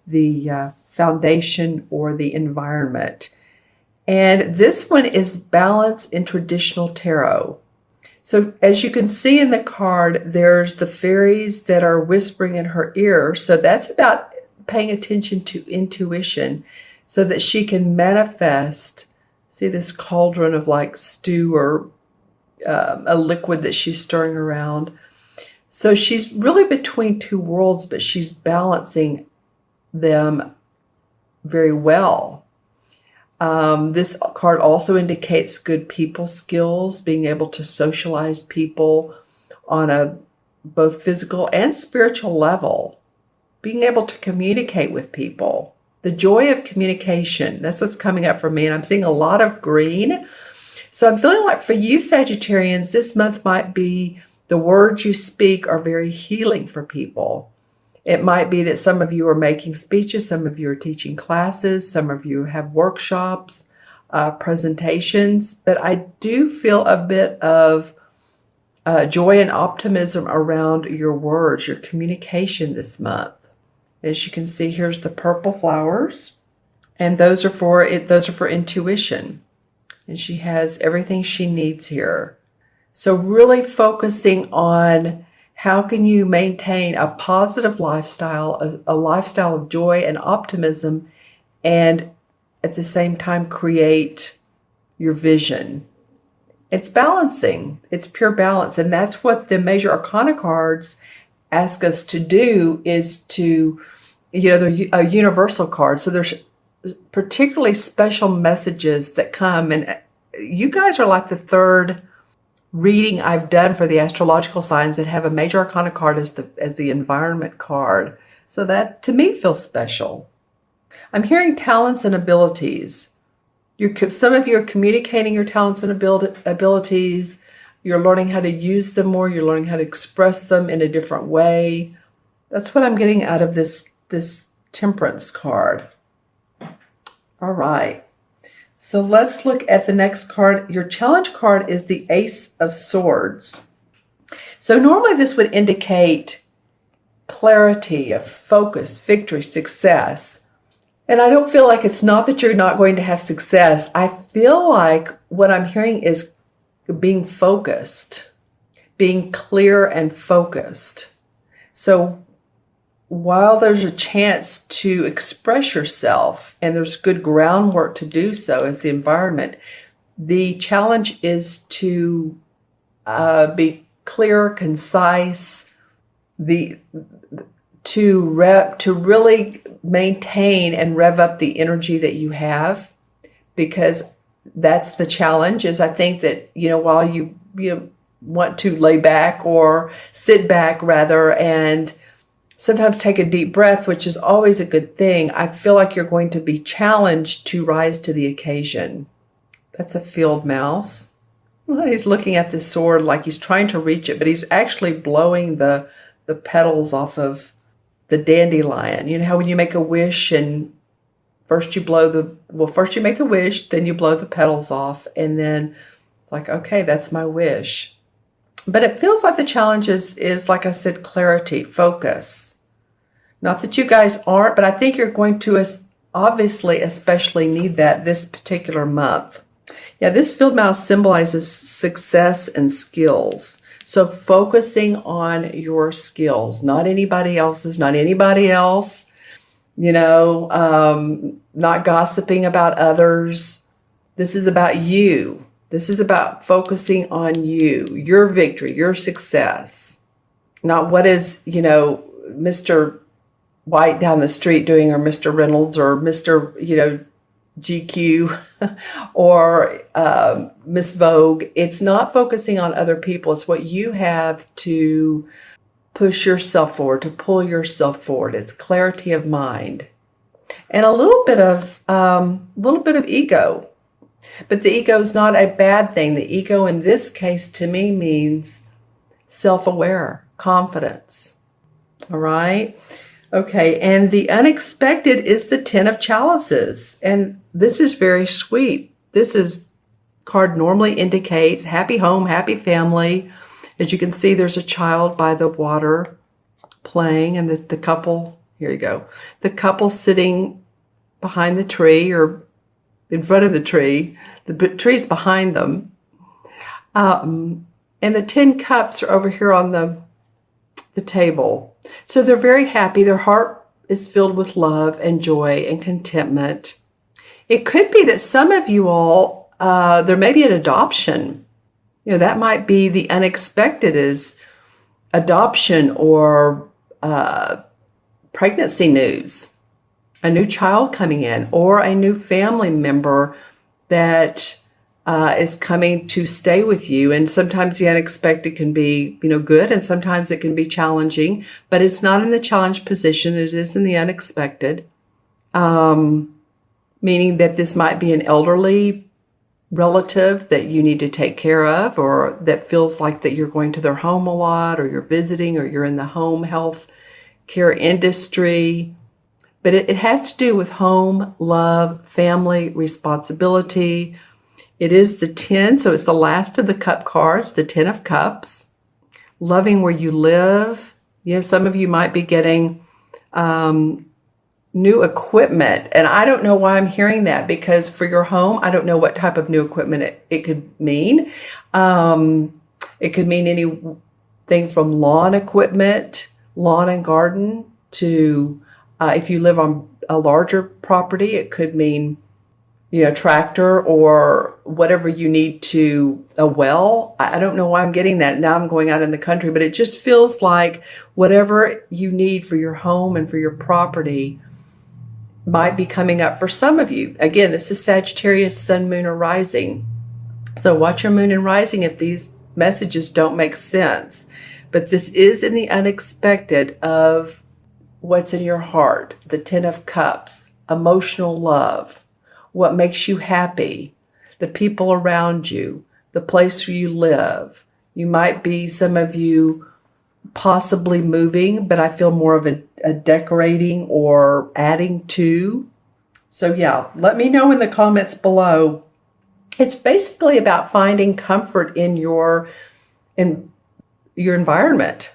the foundation or the environment. And this one is balance in traditional tarot. So as you can see in the card, there's the fairies that are whispering in her ear. So that's about paying attention to intuition so that she can manifest. See this cauldron of like stew or a liquid that she's stirring around. So she's really between two worlds, but she's balancing them very well. This card also indicates good people skills, being able to socialize people on a both physical and spiritual level, being able to communicate with people, the joy of communication. That's what's coming up for me. And I'm seeing a lot of green. So I'm feeling like for you Sagittarians, this month might be the words you speak are very healing for people. It might be that some of you are making speeches, some of you are teaching classes, some of you have workshops, presentations, but I do feel a bit of joy and optimism around your words, your communication this month. As you can see, here's the purple flowers, and those are for intuition. And she has everything she needs here. So really focusing on how can you maintain a positive lifestyle, a lifestyle of joy and optimism, and at the same time create your vision. It's balancing. It's pure balance. And that's what the major arcana cards ask us to do, is to, they're a universal card. So there's particularly special messages that come. And you guys are like the third reading I've done for the astrological signs that have a major arcana card as the environment card. So that to me feels special. I'm hearing talents and abilities. Some of you are communicating your talents and abilities. You're learning how to use them more. You're learning how to express them in a different way. That's what I'm getting out of this Temperance card. All right. So let's look at the next card. Your challenge card is the Ace of Swords. So normally this would indicate clarity of focus, victory, success. And I don't feel like it's not that you're not going to have success. I feel like what I'm hearing is being focused, being clear and focused. So while there's a chance to express yourself and there's good groundwork to do so as the environment, the challenge is to be clear, concise, to really maintain and rev up the energy that you have, because that's the challenge. Is I think that while you want to lay back or sit back rather, and sometimes take a deep breath, which is always a good thing, I feel like you're going to be challenged to rise to the occasion. That's a field mouse. Well, he's looking at this sword like he's trying to reach it, but he's actually blowing the petals off of the dandelion. You know how when you make a wish and first you make the wish, then you blow the petals off, and then it's like, okay, that's my wish. But it feels like the challenge is, like I said, clarity, focus. Not that you guys aren't, but I think you're going to obviously especially need that this particular month. Yeah, this field mouse symbolizes success and skills. So focusing on your skills, not anybody else's, not anybody else, not gossiping about others. This is about you. This is about focusing on you, your victory, your success, not what is, Mr. White down the street doing, or Mr. Reynolds, or Mr. GQ or Miss Vogue. It's not focusing on other people. It's what you have to push yourself forward, to pull yourself forward. It's clarity of mind and a little bit of ego. But the ego is not a bad thing. The ego in this case to me means self-aware, confidence. All right. Okay, and the unexpected is the Ten of Chalices, and this is very sweet. This card normally indicates happy home, happy family. As you can see, there's a child by the water playing, and the couple Here you go. The couple sitting behind the tree or in front of the tree. The tree's behind them. And the 10 cups are over here on the table. So they're very happy. Their heart is filled with love and joy and contentment. It could be that some of you all, there may be an adoption. That might be the unexpected is adoption or pregnancy news, a new child coming in, or a new family member that is coming to stay with you. And sometimes the unexpected can be, good, and sometimes it can be challenging, but it's not in the challenge position. It is in the unexpected, meaning that this might be an elderly relative that you need to take care of, or that feels like that you're going to their home a lot, or you're visiting, or you're in the home health care industry. But it has to do with home, love, family, responsibility. It is the 10, so it's the last of the cup cards, the 10 of cups. Loving where you live. Some of you might be getting new equipment. And I don't know why I'm hearing that, because for your home, I don't know what type of new equipment it could mean. It could mean anything from lawn equipment, lawn and garden, to if you live on a larger property, it could mean tractor or whatever you need to a well. I don't know why I'm getting that. Now I'm going out in the country, but it just feels like whatever you need for your home and for your property might be coming up for some of you. Again, this is Sagittarius, sun, moon, or rising. So watch your moon and rising if these messages don't make sense. But this is in the unexpected of what's in your heart, the 10 of cups, emotional love, what makes you happy, the people around you, the place where you live. You might be, some of you, possibly moving, but I feel more of a decorating or adding to. So yeah, let me know in the comments below. It's basically about finding comfort in your environment,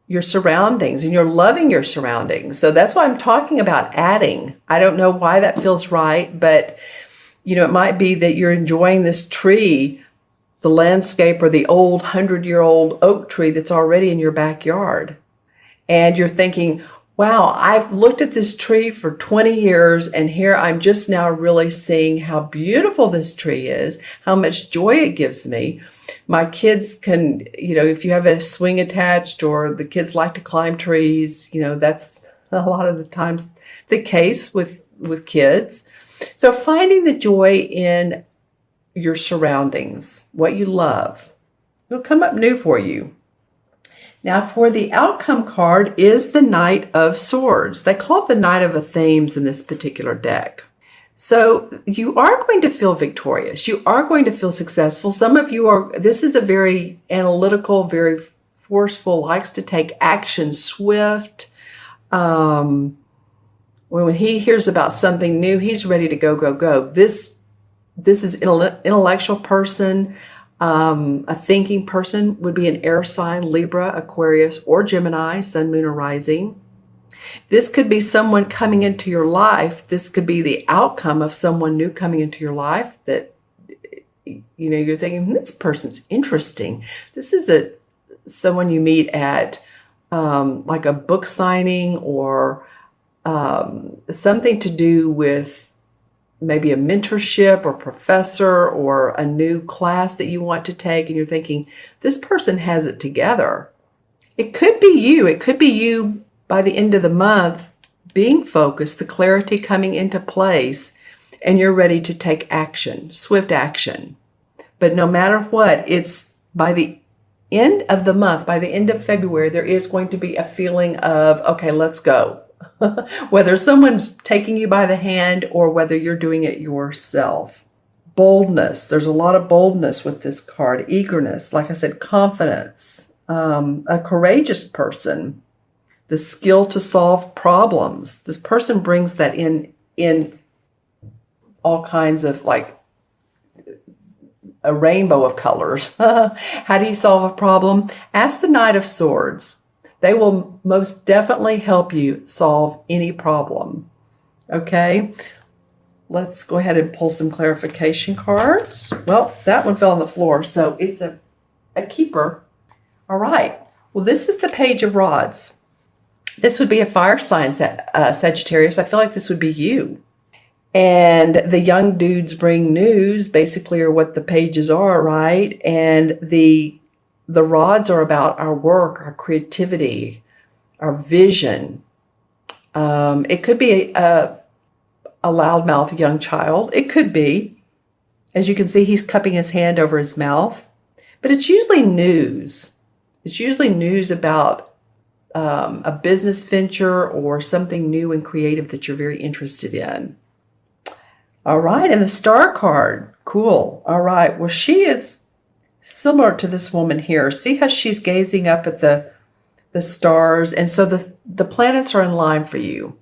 your surroundings, and you're loving your surroundings. So that's why I'm talking about adding. I don't know why that feels right, but it might be that you're enjoying this tree, the landscape, or the old 100-year-old oak tree that's already in your backyard. And you're thinking, wow, I've looked at this tree for 20 years, and here I'm just now really seeing how beautiful this tree is, how much joy it gives me. My kids can, if you have a swing attached, or the kids like to climb trees, that's a lot of the times the case with kids. So finding the joy in your surroundings, what you love, it'll come up new for you. Now for the outcome card is the Knight of Swords. They call it the Knight of Themes in this particular deck. So you are going to feel victorious. You are going to feel successful. Some of you this is a very analytical, very forceful, likes to take action, swift. When he hears about something new, he's ready to go, go, go. This is an intellectual person, a thinking person, would be an air sign, Libra, Aquarius, or Gemini, sun, moon, or rising. This could be someone coming into your life. This could be the outcome of someone new coming into your life that, you're thinking, this person's interesting. This is someone you meet at like a book signing, or something to do with maybe a mentorship or professor or a new class that you want to take, and you're thinking, this person has it together. It could be you. It could be you by the end of the month being focused, the clarity coming into place, and you're ready to take action, swift action. But no matter what, it's by the end of the month, by the end of February, there is going to be a feeling of, okay, let's go. Whether someone's taking you by the hand or whether you're doing it yourself. Boldness. There's a lot of boldness with this card. Eagerness. Like I said, confidence. A courageous person. The skill to solve problems. This person brings that in all kinds of, like, a rainbow of colors. How do you solve a problem? Ask the Knight of Swords. They will most definitely help you solve any problem. Okay, let's go ahead and pull some clarification cards. Well, that one fell on the floor, so it's a keeper. All right, well, this is the Page of Rods. This would be a fire sign, Sagittarius. I feel like this would be you. And the young dudes bring news, basically, are what the pages are, right? And the rods are about our work, our creativity, our vision. It could be a loudmouth young child. It could be. As you can see, he's cupping his hand over his mouth. But it's usually news. It's usually news about a business venture or something new and creative that you're very interested in. All right, and the Star card. Cool. All right, well, she is similar to this woman here. See how she's gazing up at the stars? And so the planets are in line for you.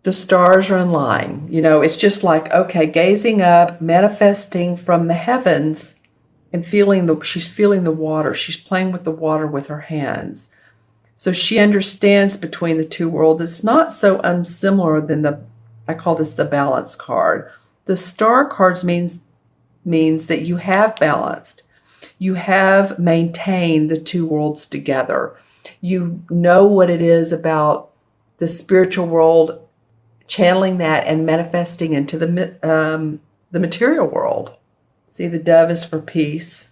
The stars are in line. You know, it's just like, okay, gazing up, manifesting from the heavens, and she's feeling the water. She's playing with the water with her hands. So she understands between the two worlds. It's not so unsimilar than I call this the balance card. The Star cards means that you have balanced. You have maintained the two worlds together. You know what it is about the spiritual world, channeling that and manifesting into the material world. See, the dove is for peace.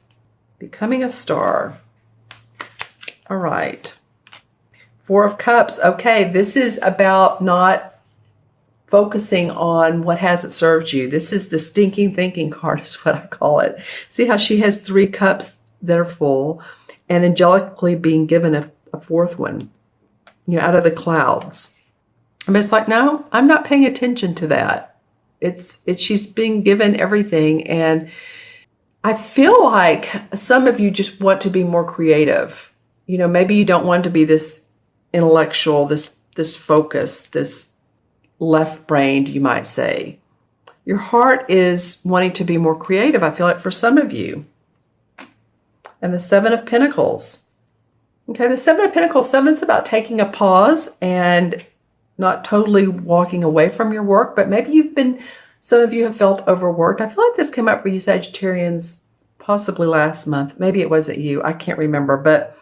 Becoming a star. All right. Four of Cups. Okay, this is about not focusing on what hasn't served you. This is the stinking thinking card is what I call it. See how she has 3 cups that are full and angelically being given a fourth one, you know, out of the clouds. And it's like, no, I'm not paying attention to that. She's being given everything. And I feel like some of you just want to be more creative. You know, maybe you don't want to be this intellectual, this focused, this left-brained, you might say. Your heart is wanting to be more creative, I feel like, for some of you. And the Seven of Pentacles. Okay, the Seven of Pentacles, 7's about taking a pause and not totally walking away from your work, but maybe some of you have felt overworked. I feel like this came up for you Sagittarians possibly last month. Maybe it wasn't you. I can't remember, but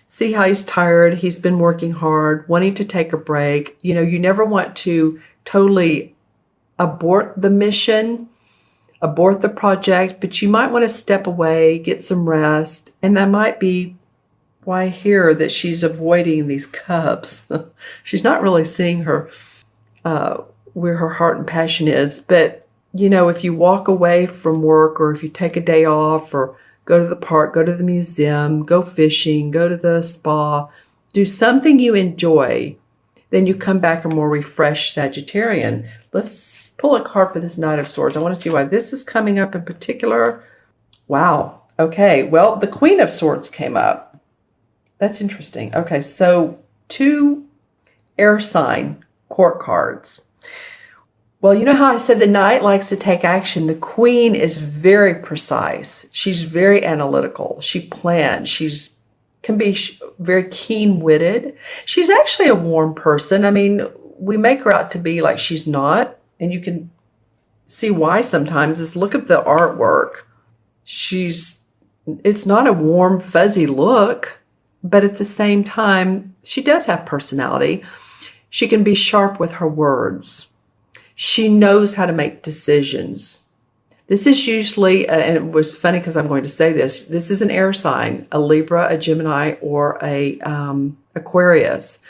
see how he's tired. He's been working hard, wanting to take a break. You know, you never want to totally abort the mission, abort the project, but you might want to step away, get some rest. And that might be why I hear that she's avoiding these cups. She's not really seeing her where her heart and passion is. But, you know, if you walk away from work, or if you take a day off, or go to the park, go to the museum, go fishing, go to the spa, do something you enjoy, then you come back a more refreshed Sagittarian. Let's pull a card for this Knight of Swords. I want to see why this is coming up in particular. Wow. Okay, well, the Queen of Swords came up. That's interesting. Okay, so 2 air sign court cards. Well, you know how I said the Knight likes to take action? The Queen is very precise. She's very analytical. She plans. Can be very keen-witted. She's actually a warm person. I mean, we make her out to be like she's not, and you can see why sometimes. Is look at the artwork. It's not a warm, fuzzy look, but at the same time, she does have personality. She can be sharp with her words. She knows how to make decisions. This is usually, and it was funny because I'm going to say this is an air sign, a Libra, a Gemini, or a Aquarius.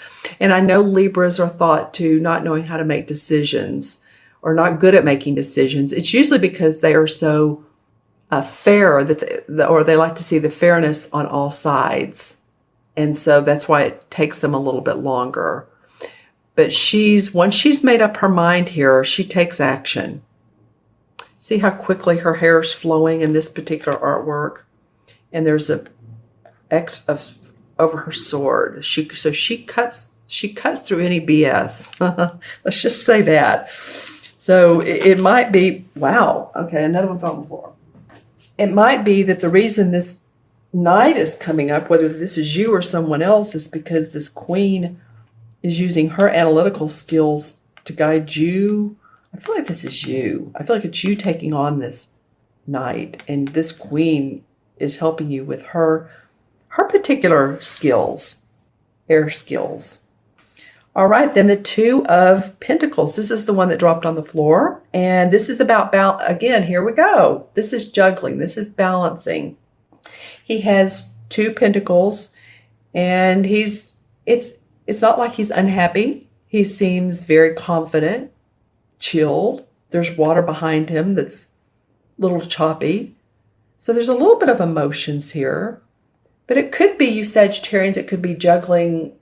And I know Libras are thought to not knowing how to make decisions or not good at making decisions. It's usually because they are so fair or they like to see the fairness on all sides. And so that's why it takes them a little bit longer. But once she's made up her mind here, she takes action. See how quickly her hair is flowing in this particular artwork? And there's a X over her sword. She cuts through any BS. Let's just say that. So it might be, wow. Okay, another one fell on the floor. It might be that the reason this Knight is coming up, whether this is you or someone else, is because this Queen is using her analytical skills to guide you. I feel like this is you. I feel like it's you taking on this Knight, and this Queen is helping you with her particular skills, air skills. All right, then the Two of Pentacles. This is the one that dropped on the floor, and this is about again, here we go. This is juggling. This is balancing. He has two pentacles, and it's not like he's unhappy. He seems very confident, chilled. There's water behind him that's a little choppy. So there's a little bit of emotions here. But it could be, you Sagittarians, it could be juggling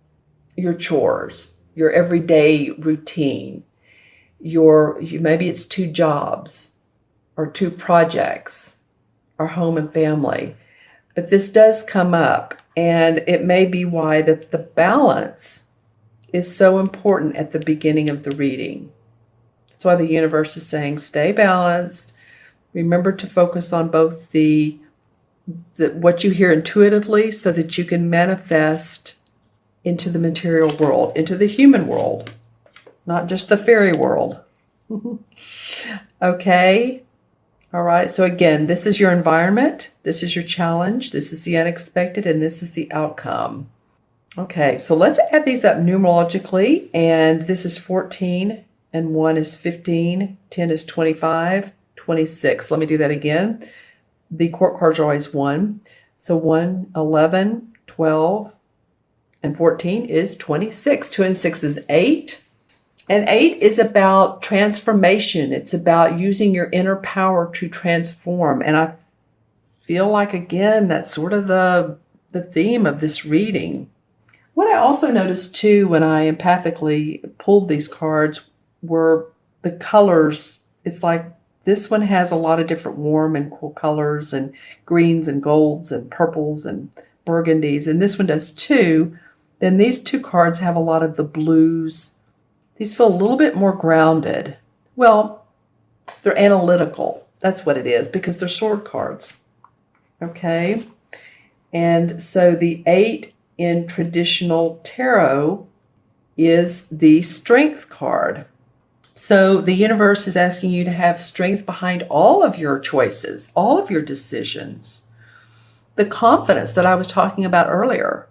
your chores, your everyday routine. Maybe it's two jobs or two projects or home and family. But this does come up, and it may be why the balance is so important at the beginning of the reading. That's why the universe is saying stay balanced. Remember to focus on both what you hear intuitively so that you can manifest into the material world, into the human world, not just the fairy world. Okay? All right, so again, this is your environment, this is your challenge, this is the unexpected, and this is the outcome. Okay, so let's add these up numerologically, and this is 14, and 1 is 15, 10 is 25, 26. Let me do that again. The court cards are always 1. So 1, 11, 12, and 14 is 26. 2 and 6 is 8. And 8 is about transformation. It's about using your inner power to transform. And I feel like, again, that's sort of the theme of this reading. What I also noticed, too, when I empathically pulled these cards were the colors. It's like this one has a lot of different warm and cool colors, and greens and golds and purples and burgundies. And this one does, too. Then these two cards have a lot of the blues. These feel a little bit more grounded. Well, they're analytical. That's what it is, because they're sword cards. Okay? And so the 8 in traditional tarot is the strength card. So the universe is asking you to have strength behind all of your choices, all of your decisions. The confidence that I was talking about earlier.